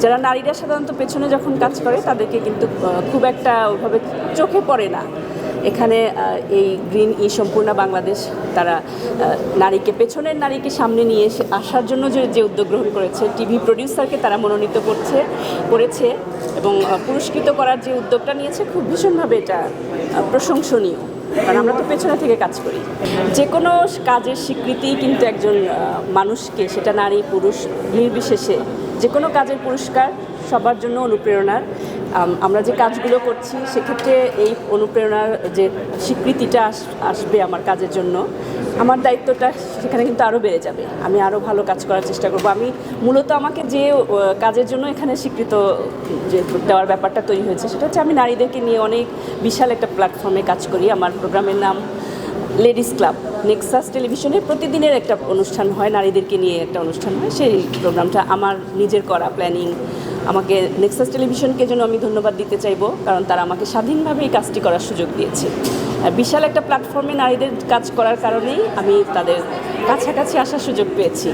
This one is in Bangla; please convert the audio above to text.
যারা নারীরা সাধারণত পেছনে যখন কাজ করে তাদেরকে কিন্তু খুব একটা ওইভাবে চোখে পড়ে না। এখানে এই গ্রিন সম্পূর্ণ বাংলাদেশ তারা পেছনের নারীকে সামনে নিয়ে আসার জন্য যে উদ্যোগ গ্রহণ করেছে, টিভি প্রডিউসারকে তারা মনোনীত করেছে এবং পুরস্কৃত করার যে উদ্যোগটা নিয়েছে খুব ভীষণভাবে এটা প্রশংসনীয়। কারণ আমরা তো পেছনে থেকে কাজ করি। যে কোনো কাজের স্বীকৃতি কিন্তু একজন মানুষকে, সেটা নারী পুরুষ নির্বিশেষে, যে কোনো কাজের পুরস্কার সবার জন্য অনুপ্রেরণার। আমরা যে কাজগুলো করছি সেক্ষেত্রে এই অনুপ্রেরণার যে স্বীকৃতিটা আসবে আমার কাজের জন্য, আমার দায়িত্বটা সেখানে কিন্তু আরও বেড়ে যাবে। আমি আরও ভালো কাজ করার চেষ্টা করব। আমি মূলত আমাকে যে কাজের জন্য এখানে স্বীকৃত যে দেওয়ার ব্যাপারটা তৈরি হয়েছে সেটা হচ্ছে আমি নারীদেরকে নিয়ে অনেক বিশাল একটা প্ল্যাটফর্মে কাজ করি। আমার প্রোগ্রামের নাম লেডিস ক্লাব। নেক্সাস টেলিভিশনে প্রতিদিনের একটা অনুষ্ঠান হয়, নারীদেরকে নিয়ে একটা অনুষ্ঠান হয়। সেই প্রোগ্রামটা আমার নিজের করা প্ল্যানিং। আমাকে নেক্সাস টেলিভিশনকে জন্য আমি ধন্যবাদ দিতে চাইবো, কারণ তারা আমাকে স্বাধীনভাবে এই কাজটি করার সুযোগ দিয়েছে। বিশাল একটা প্ল্যাটফর্মে নারীদের কাজ করার কারণেই আমি তাদের কাছাকাছি আসার সুযোগ পেয়েছি।